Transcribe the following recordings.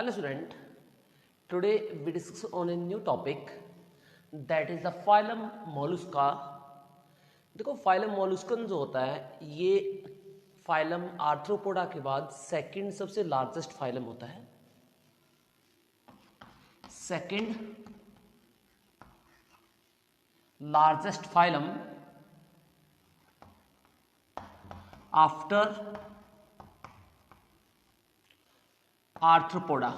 Hello student, today we discuss on a new topic that is the phylum Mollusca। देखो phylum Molluscan जो होता है ये phylum arthropoda के बाद सेकंड सबसे लार्जेस्ट phylum होता है। Second largest phylum after arthropoda.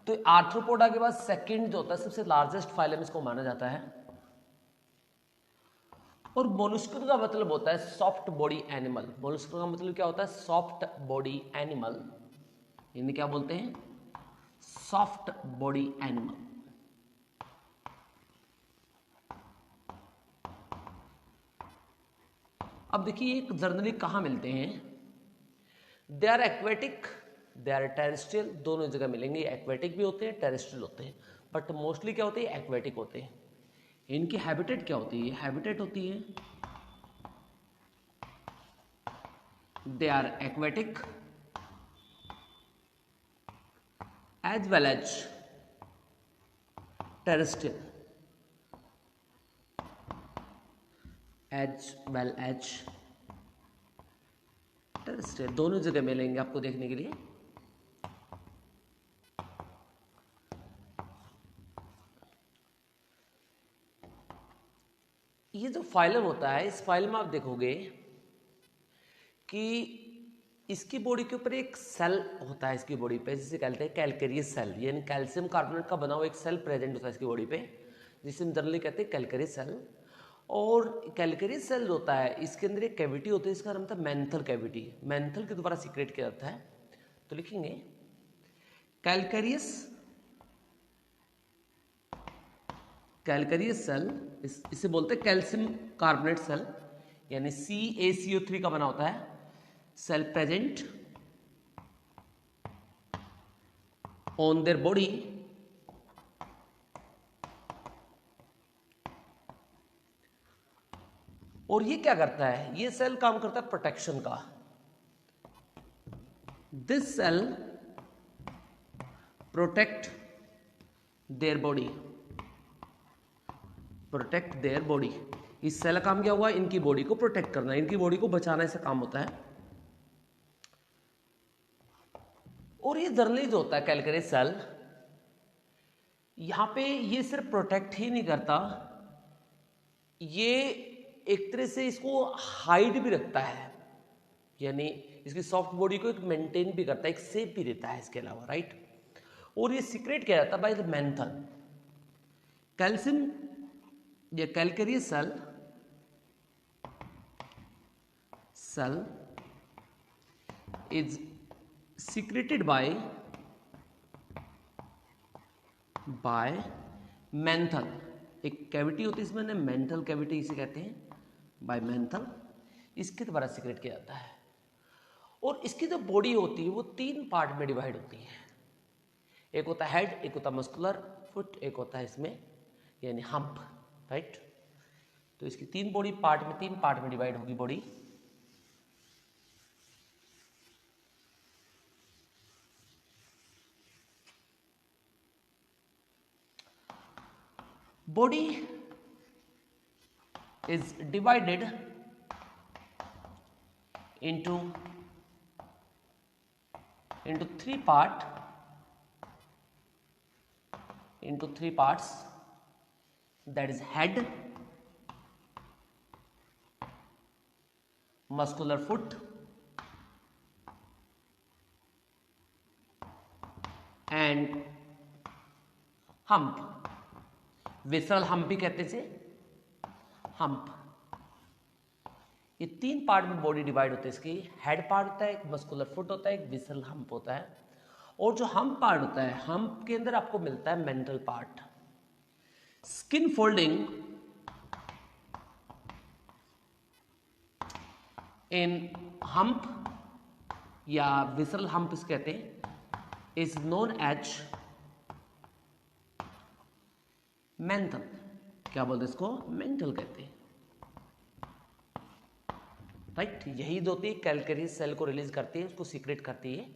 तो आर्थ्रोपोडा के बाद सेकंड जो होता है सबसे लार्जेस्ट फाइलम इसको माना जाता है। और मोलस्कन का मतलब होता है सॉफ्ट बॉडी एनिमल। मोलस्कन का मतलब क्या होता है? Soft body animal. इन्हें क्या बोलते हैं? Soft body animal. अब देखिए एक जनरली कहाँ मिलते हैं? They are aquatic, they are terrestrial. दोनों जगह मिलेंगे। एक्वेटिक भी होते हैं, टेरेस्ट्रियल होते हैं, बट मोस्टली क्या होते हैं? एक्वेटिक होते हैं। इनकी हैबिटेट क्या होती है? हैबिटेट होती है they are aquatic as well as terrestrial, as well as terrestrial. दोनों जगह मिलेंगे आपको देखने के लिए। ये जो फाइलम होता है, इस फाइलम में आप देखोगे कि इसकी बॉडी के ऊपर एक सेल होता है। इसकी बॉडी पे जिसे कहते हैं कैलकेरियस सेल, यानी कैल्शियम कार्बोनेट का बना हुआ एक सेल प्रेजेंट होता है इसकी बॉडी पे, जिसे हम जनरली कहते हैं कैलकेरियस सेल। और कैलकेरियस सेल होता है, इसके अंदर एक कैविटी होती है, इसका नाम था मेंथल कैविटी। मेंथल के द्वारा सीक्रेट किया जाता है। तो लिखेंगे कैलकेरियस सेल, इसे बोलते हैं कैल्शियम कार्बोनेट सेल, यानी CaCO3 का बना होता है shell present on their body और ये क्या करता है? ये सेल काम करता है प्रोटेक्शन का। This shell protect their body, protect their body. इस सेल का काम क्या हुआ? इनकी बॉडी को प्रोटेक्ट करना, इनकी बॉडी को बचाना, ऐसा काम होता है। और ये जनरली जो होता है कैलकेरियस सेल, यहां पे ये सिर्फ प्रोटेक्ट ही नहीं करता, ये एक तरह से इसको हाइड भी रखता है, यानी इसकी सॉफ्ट बॉडी को एक मेंटेन भी करता है, एक सेफ भी देता है इसके अलावा, राइट। और ये सीक्रेट किया जाता है बाय द मेंथल। कैल्शियम या calcareous shell is secreted by menthal। एक कैविटी होती है इसमें ना, मेंथल कैविटी इसे कहते हैं, बाय मेंथल। इसके द्वारा सीक्रेट किया जाता है। और इसकी जो बॉडी होती है वो 3 पार्ट में डिवाइड होती है। एक होता है हेड, एक होता है मस्कुलर फुट, एक होता है इसमें यानी हम्प, राइट। तो इसकी 3 पार्ट में डिवाइड होगी body. Body is divided into 3 parts, that is head, muscular foot and hump। Visceral hump भी कहते हैं इसे, हम्प। ये 3 पार्ट में बॉडी डिवाइड होती है इसकी। हेड पार्ट होता है, एक मस्कुलर फुट होता है, एक विसरल हम्प होता है। और जो हम्प पार्ट होता है, हम्प के अंदर आपको मिलता है मेंटल पार्ट। स्किन फोल्डिंग इन हम्प या विसरल हम्प इसे कहते हैं, इज नोन एज मेंथल। क्या बोलते हैं इसको? मेंटल कहते हैं। राइट। यही जो होती है कैलकेरियस सेल को रिलीज करती है, उसको सीक्रेट करती है।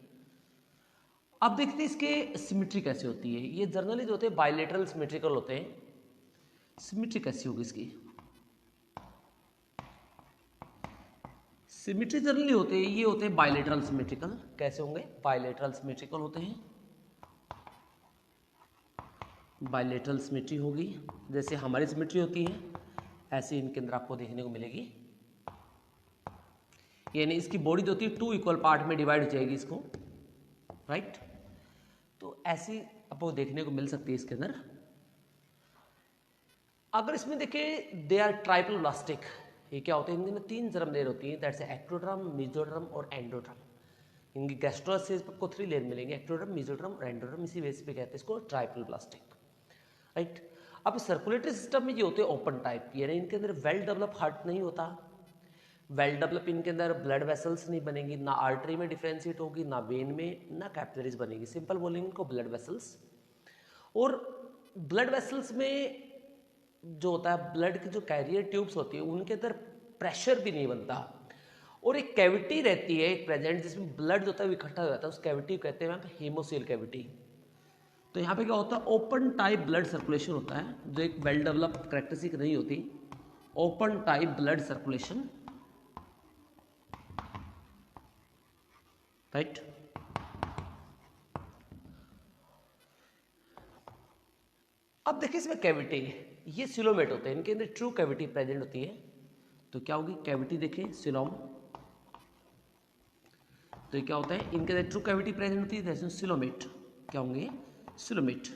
अब देखते हैं इसके सिमेट्री कैसे होती है। ये जनरली जो होते हैं बायलेटरल सिमेट्रिकल होते हैं। सिमेट्री कैसी होगी इसकी? सिमेट्री जनरली होते हैं, ये होते हैं बायलेटरल सिमेट्रिकल। कैसे होंगे? बायलेटरल सिमेट्रिकल होते हैं। बायलेटरल सिमेट्री होगी, जैसे हमारी सिमेट्री होती है ऐसे इनके अंदर आपको देखने को मिलेगी। यानी इसकी बॉडी जो होती है 2 इक्वल पार्ट में डिवाइड हो जाएगी इसको, राइट। तो ऐसी आपको देखने को मिल सकती है इसके अंदर। अगर इसमें देखें दे आर ट्राइप्लोब्लास्टिक, ये क्या होते हैं? इनमें 3 जर्म लेयर होती है, दैट्स एक्टोड्रम, मेसोड्रम और एंडोड्रम। इनकी गैस्ट्रोल स्टेज पर आपको 3 लेयर मिलेंगे, एक्टोड्रम, मेसोड्रम और एंडोड्रम। इसी बेस पे कहते हैं इसको ट्राइप्लोब्लास्टिक, राइट। अब सर्कुलेटरी सिस्टम में ये होते हैं ओपन टाइप, यानी इनके अंदर वेल डेवलप हार्ट नहीं होता, वेल डेवलप इनके अंदर ब्लड वेसल्स नहीं बनेंगी, ना आर्टरी में डिफ्रेंशिएट होगी, ना वेन में, ना कैपिलरीज बनेगी। सिंपल बोलेंगे इनको ब्लड वेसल्स। और ब्लड वेसल्स में जो होता है ब्लड की जो कैरियर ट्यूब्स होती है उनके अंदर प्रेशर भी नहीं बनता, और एक कैविटी रहती है एक प्रेजेंट जिसमें ब्लड जो होता है इकट्ठा हो जाता है, उस कैविटी को कहते हैं यहाँ पे हेमोसील कैविटी। तो यहाँ पे क्या होता है? ओपन टाइप ब्लड सर्कुलेशन होता है, जो एक वेल डेवलप कैरेक्टरिस्टिक नहीं होती। Open type blood circulation, right. अब देखिए इसमें कैविटी, ये सिलोमेट होते हैं, इनके अंदर ट्रू कैविटी प्रेजेंट होती है। तो क्या होगी कैविटी? देखिए सिलोम, तो ये क्या होता है? इनके अंदर ट्रू कैविटी प्रेजेंट होती है, दैट्स सिलोमेट। क्या होंगे? सिलोमेट।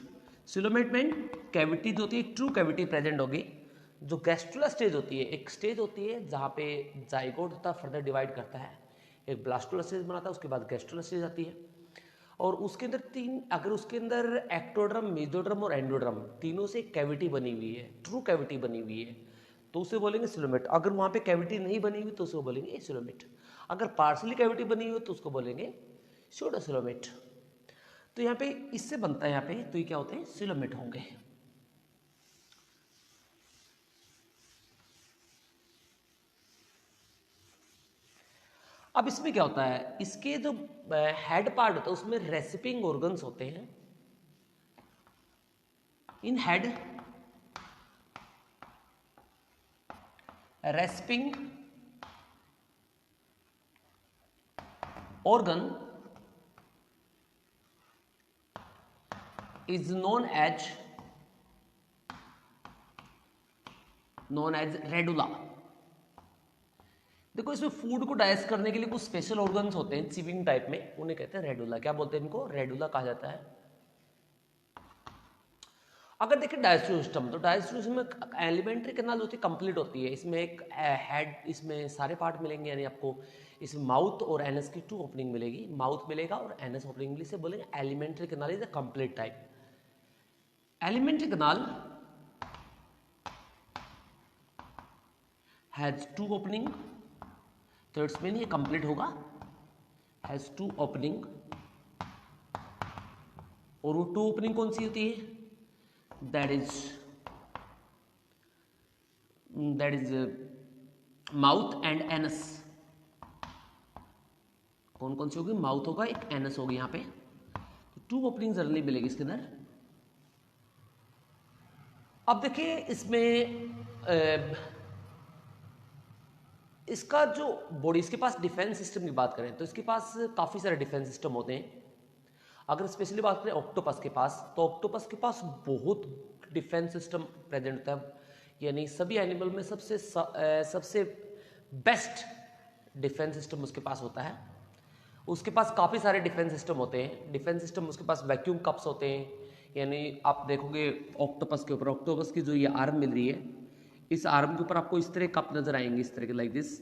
सिलोमेट में कैविटी जो होती है ट्रू कैविटी प्रेजेंट होगी। जो गैस्ट्रुला स्टेज होती है, एक स्टेज होती है जहाँ पे जाइगोट होता है, फर्दर डिवाइड करता है, एक ब्लास्टुला स्टेज बनाता है, उसके बाद गैस्ट्रुला स्टेज आती है। और उसके अंदर 3, अगर उसके अंदर एक्टोड्रम, मेसोड्रम और एंडोड्रम तीनों से कैविटी बनी हुई है, ट्रू कैविटी बनी हुई है, तो उसे बोलेंगे सिलोमेट। अगर वहाँ पे कैविटी नहीं बनी हुई तो उसे बोलेंगे सिलोमेट। अगर पार्सली कैविटी बनी हुई तो उसको बोलेंगे स्यूडोसिलोमेट। तो यहाँ पे इससे बनता है यहाँ पे, तो ये क्या होते हैं? सिलोमेट होंगे। अब इसमें क्या होता है? इसके जो हेड पार्ट होता है उसमें रेसिपिंग ऑर्गन्स होते हैं। In head respiring organ is known as radula. देखो इसमें फूड को डाइजेस्ट करने के लिए कुछ स्पेशल ऑर्गन्स होते हैं चिविंग टाइप में, उन्हें कहते हैं रेडुला। क्या बोलते हैं इनको? रेडुला कहा जाता है। अगर देखें डाइजेस्टिव सिस्टम, तो डाइजेस्टिव सिस्टम में एलिमेंट्री कैनाल होती है कंप्लीट होती है। इसमें एक हेड, इसमें सारे पार्ट मिलेंगे, यानी आपको इसमें माउथ और एनस की 2 ओपनिंग मिलेगी, माउथ मिलेगा और एनस ओपनिंग मिलेगी। इसे बोलेंगे alimentary canal is a complete type. Alimentary canal has 2 opening, तो इट्स मीन ये कंप्लीट होगा, हैज 2 ओपनिंग। और वो 2 ओपनिंग कौन सी होती है? That is mouth and anus. कौन कौन सी होगी? माउथ होगा, एक एनस होगी। यहाँ पे 2 ओपनिंग जनरली मिलेगी इसके अंदर। अब देखिए इसमें इसका जो बॉडी, इसके पास डिफेंस सिस्टम की बात करें तो इसके पास काफ़ी सारे डिफेंस सिस्टम होते हैं। अगर स्पेशली बात करें ऑक्टोपस के पास, तो ऑक्टोपस के पास बहुत डिफेंस सिस्टम प्रेजेंट होता है। यानी सभी एनिमल में सबसे बेस्ट डिफेंस सिस्टम उसके पास होता है। उसके पास काफ़ी सारे डिफेंस सिस्टम होते हैं। डिफेंस सिस्टम उसके पास वैक्यूम कप्स होते हैं, यानी आप देखोगे ऑक्टोपस के ऊपर, ऑक्टोपस की जो ये आर्म मिल रही है, इस आर्म के ऊपर आपको इस तरह कप नजर आएंगे, इस तरह के, लाइक दिस।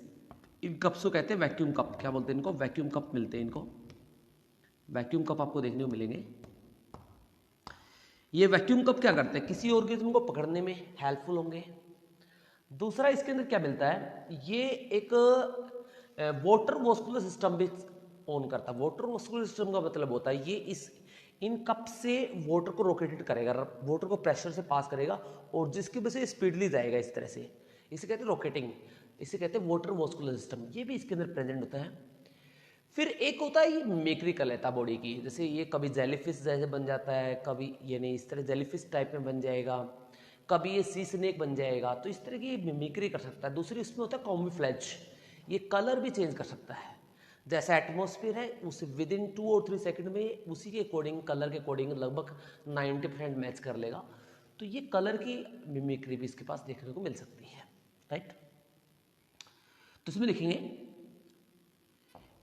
इन कप्स को कहते हैं वैक्यूम कप। क्या बोलते हैं इनको? वैक्यूम कप मिलते हैं इनको। वैक्यूम कप आपको देखने को मिलेंगे। ये वैक्यूम कप क्या करते हैं? किसी ऑर्गेनिज्म को पकड़ने में हेल्पफुल होंगे। दूसरा इसके अंदर क्या मिलता है? ये एक वाटर मॉस्कुलर सिस्टम भी ऑन करता है। वाटर मॉस्कुलर सिस्टम का मतलब होता है ये इन कप से वाटर को रोटेटेड करेगा, वाटर को प्रेशर से पास करेगा, और जिसकी वजह से स्पीडली जाएगा इस तरह से। इसे कहते हैं रोकेटिंग। इसे कहते हैं वाटर वास्कुलर सिस्टम, ये भी इसके अंदर प्रेजेंट होता है। फिर एक होता है ये मेक्रिकल है बॉडी की, जैसे ये कभी जेलीफिश जैसे बन जाता है, कभी यानी इस तरह जेलीफिश टाइप में बन जाएगा, कभी ये सी स्नेक बन जाएगा, तो इस तरह की मिमिक्री कर सकता है। दूसरी उसमें होता है कॉम्बिफ्लैज, ये कलर भी चेंज कर सकता है, जैसा एटमॉस्फेयर है उसे विद इन 2 और 3 सेकंड में उसी के अकॉर्डिंग कलर के अकॉर्डिंग लगभग 90% मैच कर लेगा। तो ये कलर की मिमिक्री भी इसके पास देखने को मिल सकती है, राइट। तो इसमें लिखेंगे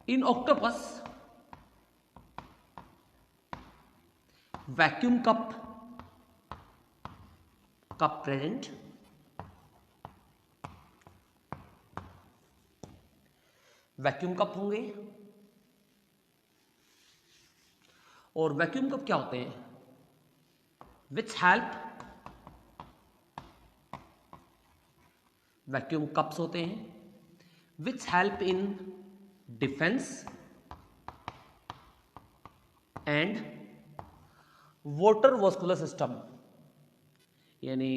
in octopus vacuum cup present, vacuum cup होंगे। और वैक्यूम कप क्या होते हैं? विच हेल्प, वैक्यूम कप्स होते हैं which help in defence and water vascular system, यानी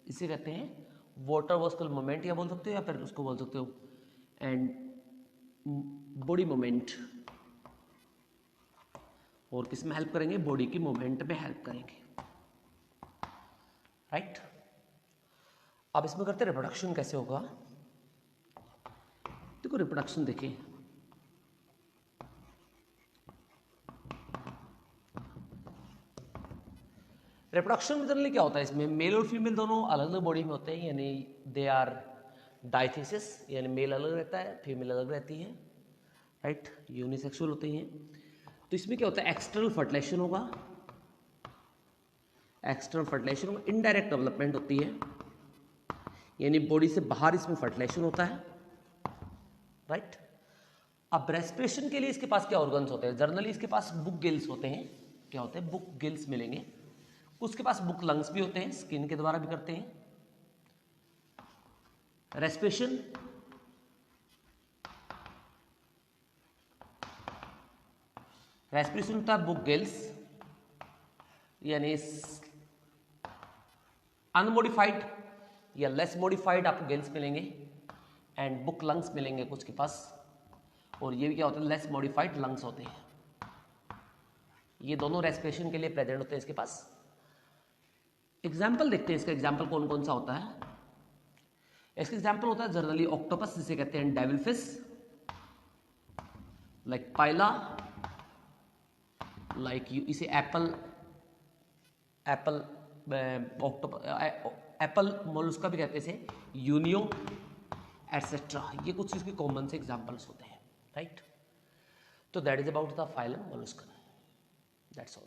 इसे कहते हैं वाटर वास्कुलर मोमेंट या बोल सकते हो, या फिर उसको बोल सकते हो एंड बॉडी मोमेंट। और किस में हेल्प करेंगे? बॉडी की मूवमेंट में हेल्प करेंगे, राइट। अब इसमें करते हैं रिप्रोडक्शन कैसे होगा। देखो रिप्रोडक्शन देखिए, रिप्रोडक्शन में जनरली क्या होता है, इसमें मेल और फीमेल दोनों अलग अलग बॉडी में होते हैं, यानी दे आर डाइथेसिस, यानी मेल अलग रहता है, फीमेल अलग रहती है, राइट, यूनिसेक्सुअल होते हैं। तो इसमें क्या होता है, एक्सटर्नल फर्टिलाइजेशन होगा, एक्सटर्नल फर्टिलाइजेशन होगा, इनडायरेक्ट डेवलपमेंट होती है, यानी बॉडी से बाहर इसमें फर्टिलाइजेशन होता है, राइट। अब रेस्पिरेशन के लिए इसके पास क्या ऑर्गन्स होते हैं? जनरली इसके पास बुक गिल्स होते हैं, क्या होते हैं? बुक गिल्स मिलेंगे। उसके पास बुक लंग्स भी होते हैं, स्किन के द्वारा भी करते हैं रेस्पिरेशन। रेस्पिरेशन होता है बुक गिल्स, यानी अनमोडिफाइड या लेस मॉडिफाइड आपको गिल्स मिलेंगे, एंड बुक लंग्स मिलेंगे कुछ के पास, और ये भी क्या होता है, लेस मॉडिफाइड लंग्स होते हैं। ये दोनों रेस्पिरेशन के लिए प्रेजेंट होते हैं इसके पास। एग्जाम्पल देखते हैं, इसका एग्जाम्पल कौन कौन सा होता है। इसका एग्जाम्पल होता है जनरली ऑक्टोपस, जिसे कहते हैं devil fish, like Pila, like you, इसे एप्पल मोलस्का भी कहते हैं, यूनियो एटसेट्रा। ये कुछ इसके कॉमन से एग्जाम्पल्स होते हैं, राइट। तो that is about the phylum Mollusca, that's all.